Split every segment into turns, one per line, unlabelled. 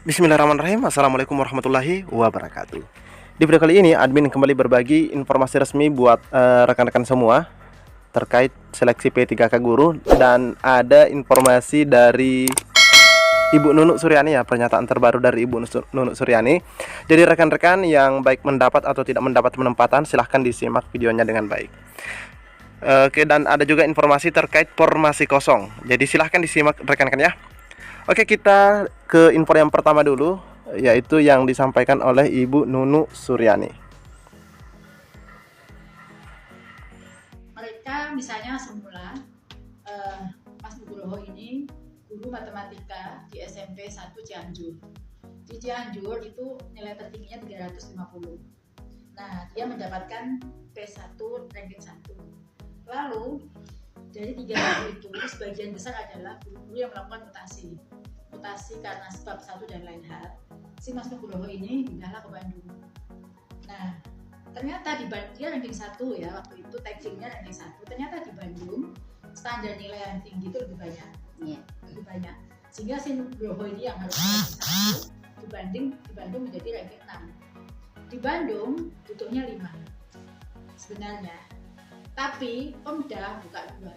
Bismillahirrahmanirrahim. Assalamualaikum warahmatullahi wabarakatuh. Di video kali ini admin kembali berbagi informasi resmi buat rekan-rekan semua terkait seleksi P3K Guru, dan ada informasi dari Ibu Nunuk Suryani ya, pernyataan terbaru dari Ibu Nunuk Suryani. Jadi rekan-rekan yang baik mendapat atau tidak mendapat penempatan, silahkan disimak videonya dengan baik. Oke, dan ada juga informasi terkait formasi kosong. Jadi silahkan disimak rekan-rekan ya. Oke, kita ke info yang pertama dulu, yaitu yang disampaikan oleh Ibu Nunuk Suryani.
Mereka misalnya semula Mas Nugroho ini guru matematika di SMP 1 Cianjur. Di Cianjur itu nilai tertingginya 350. Nah, dia mendapatkan P1 ranking 1. Lalu dari 300 itu sebagian besar adalah guru-guru yang melakukan mutasi karena sebab satu dan lain hal. Si Mas Nugroho ini pindahlah ke Bandung. Nah, ternyata di Bandung dia ranking 1 ya, waktu itu taggingnya ranking 1. Ternyata di Bandung standar nilai yang tinggi itu lebih banyak. Lebih banyak. Sehingga si Nugroho ini yang harus ranking 1 di Bandung menjadi ranking 6. Di Bandung butuhnya 5 sebenarnya. Tapi Pemda buka 2.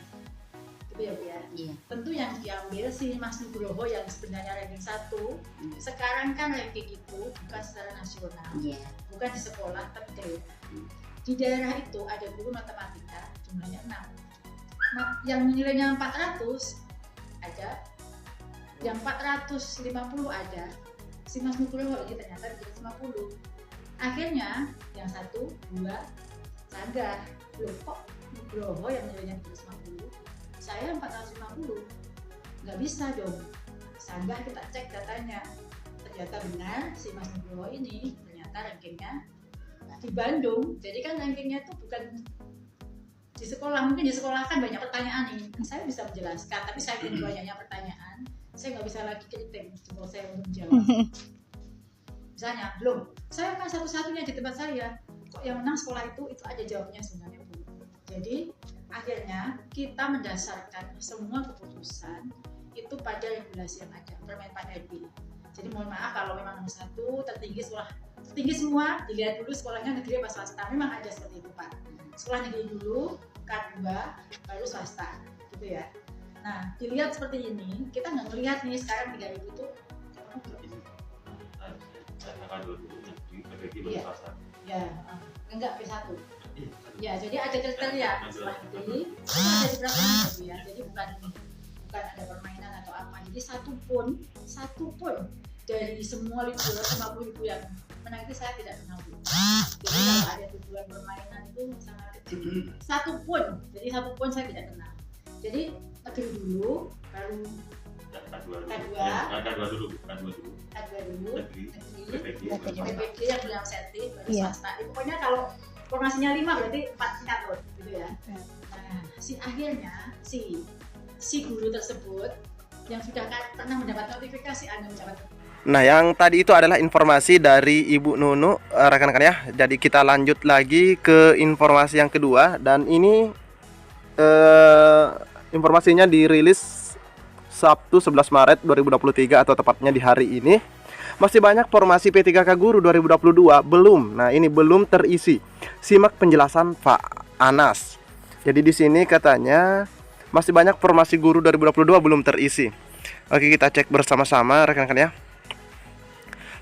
Gitu ya Bu ya.
Iya.
Tentu yang diambil si Mas Nugroho yang sebenarnya ranking 1. Sekarang kan ranking itu bukan secara nasional.
Iya.
Bukan di sekolah tapi daerah. Di daerah itu ada guru matematika jumlahnya 6. Yang nilainya 400 ada, yang 450 ada. Si Mas Nugroho ini ternyata 350. Akhirnya yang 1, 2 sanggah. Loh, kok Nugroho yang nilainya 350, saya 450? Nggak bisa dong. Sanggah, kita cek datanya. Ternyata benar si Mas Nugroho ini ternyata rankingnya di Bandung. Jadi kan rankingnya itu bukan di sekolah. Mungkin di sekolah kan banyak pertanyaan nih. Saya bisa menjelaskan, tapi saya ingin banyaknya pertanyaan, saya nggak bisa lagi kritik kalau saya untuk menjawab. Misalnya, loh, saya kan satu-satunya di tempat saya. Kok yang menang sekolah itu aja jawabnya sebenarnya Bu. Jadi akhirnya kita mendasarkan semua keputusan itu pada regulasi yang ada, Permen 4 RB. Jadi mohon maaf kalau memang nomor 1 tertinggi semua, dilihat dulu sekolahnya negeri apa swasta. Memang ada seperti itu Pak. Sekolah negeri dulu, K2, baru swasta, gitu ya. Nah, dilihat seperti ini, kita nggak melihat nih sekarang 3.000 itu. Iya. Ya, enggak P1. Ya, jadi ada kriteria setelah itu ada di peraturan ya. Jadi bukan ada permainan atau apa. Jadi satu pun dari semua 50.000 yang menang itu saya tidak kenal. Jadi kalau ada tujuan permainan itu sangat kecil. Satu pun saya tidak kenal. Jadi negeri dulu, baru K2 dulu, negeri, PPG yang bilang setting, baru swasta. Pokoknya kalau formasinya 5 berarti 4 tingkat loh, gitu ya. Nah, akhirnya si guru tersebut yang sudah pernah mendapat notifikasi Anda mendapat.
Nah, yang tadi itu adalah informasi dari Ibu Nunuk, rekan-rekan ya. Jadi kita lanjut lagi ke informasi yang kedua, dan ini informasinya dirilis Sabtu 11 Maret 2023 atau tepatnya di hari ini. Masih banyak formasi P3K Guru 2022 belum. Nah, ini belum terisi. Simak penjelasan Pak Anas. Jadi di sini katanya masih banyak formasi guru 2022 belum terisi. Oke, kita cek bersama-sama rekan-rekan ya.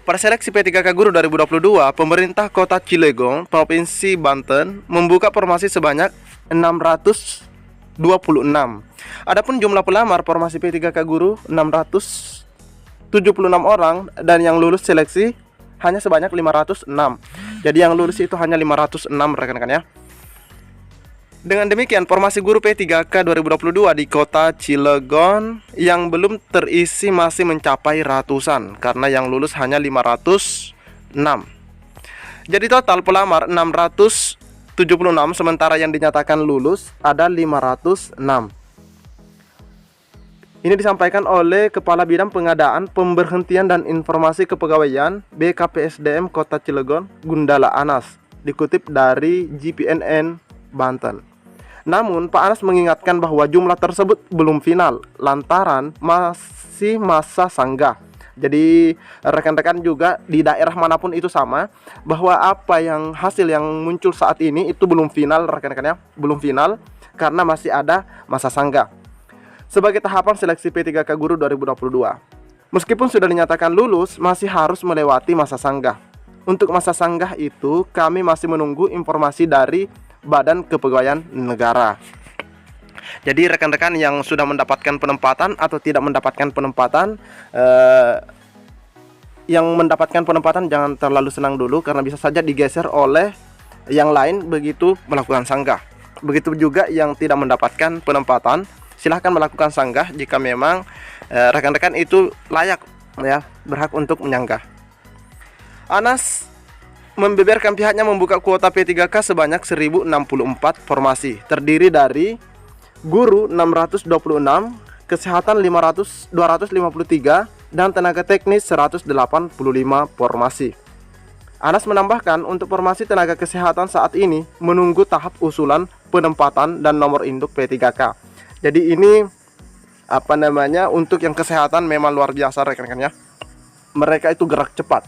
Pada seleksi P3K Guru 2022, pemerintah Kota Cilegon, Provinsi Banten membuka formasi sebanyak 626. Adapun jumlah pelamar formasi P3K Guru 676 orang, dan yang lulus seleksi hanya sebanyak 506. Jadi yang lulus itu hanya 506 rekan-rekan ya. Dengan demikian formasi guru P3K 2022 di Kota Cilegon yang belum terisi masih mencapai ratusan, karena yang lulus hanya 506. Jadi total pelamar 676, sementara yang dinyatakan lulus ada 506. Ini disampaikan oleh Kepala Bidang Pengadaan, Pemberhentian dan Informasi Kepegawaian BKPSDM Kota Cilegon, Gundala Anas, dikutip dari GPNN Banten. Namun, Pak Anas mengingatkan bahwa jumlah tersebut belum final lantaran masih masa sanggah. Jadi rekan-rekan juga di daerah manapun itu sama, bahwa apa yang hasil yang muncul saat ini itu belum final rekan-rekan ya, belum final karena masih ada masa sanggah sebagai tahapan seleksi P3K Guru 2022. Meskipun sudah dinyatakan lulus, masih harus melewati masa sanggah. Untuk masa sanggah itu kami masih menunggu informasi dari Badan Kepegawaian Negara. Jadi rekan-rekan yang sudah mendapatkan penempatan atau tidak mendapatkan penempatan, yang mendapatkan penempatan jangan terlalu senang dulu karena bisa saja digeser oleh yang lain begitu melakukan sanggah. Begitu juga yang tidak mendapatkan penempatan, silahkan melakukan sanggah jika memang rekan-rekan itu layak ya, berhak untuk menyanggah. Anas membeberkan pihaknya membuka kuota P3K sebanyak 1064 formasi, terdiri dari guru 626, kesehatan 253, dan tenaga teknis 185 formasi. Anas menambahkan untuk formasi tenaga kesehatan saat ini menunggu tahap usulan penempatan dan nomor induk P3K. Jadi ini untuk yang kesehatan memang luar biasa rekan-rekan ya. Mereka itu gerak cepat.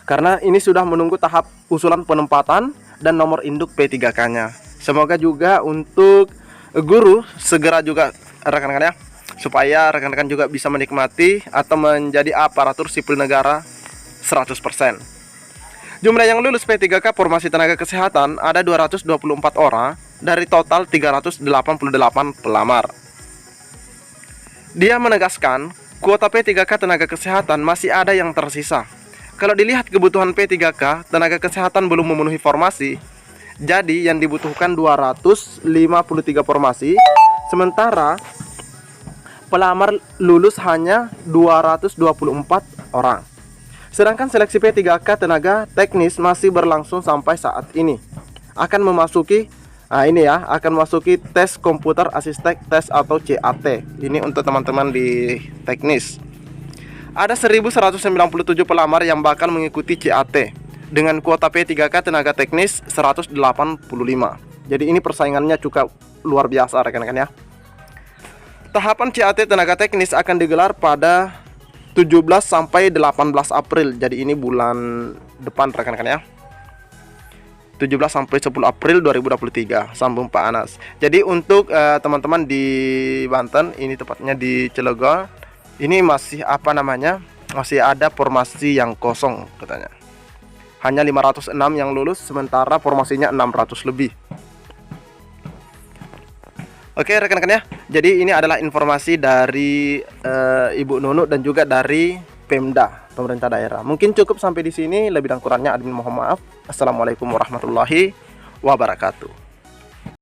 Karena ini sudah menunggu tahap usulan penempatan dan nomor induk P3K-nya. Semoga juga untuk guru segera juga rekan-rekan ya, supaya rekan-rekan juga bisa menikmati atau menjadi aparatur sipil negara 100%. Jumlah yang lulus P3K formasi tenaga kesehatan ada 224 orang dari total 388 pelamar. Dia menegaskan kuota P3K tenaga kesehatan masih ada yang tersisa. Kalau dilihat kebutuhan P3K, tenaga kesehatan belum memenuhi formasi. Jadi yang dibutuhkan 253 formasi, sementara pelamar lulus hanya 224 orang. Sedangkan seleksi P3K tenaga teknis masih berlangsung sampai saat ini. Akan memasuki tes komputer asisten tes atau CAT. Ini untuk teman-teman di teknis. Ada 1197 pelamar yang bakal mengikuti CAT dengan kuota P3K tenaga teknis 185. Jadi ini persaingannya cukup luar biasa rekan-rekan ya. Tahapan CAT tenaga teknis akan digelar pada 17 sampai 18 April. Jadi ini bulan depan rekan-rekan ya. 17 sampai 10 April 2023, sambung Pak Anas. Jadi untuk teman-teman di Banten, ini tepatnya di Cilegon, ini masih masih ada formasi yang kosong katanya. Hanya 506 yang lulus, sementara formasinya 600 lebih. Oke rekan-rekan ya, jadi ini adalah informasi dari Ibu Nunuk dan juga dari Pemda, pemerintah daerah. Mungkin cukup sampai di sini, lebih dan kurangnya admin mohon maaf. Assalamualaikum warahmatullahi wabarakatuh.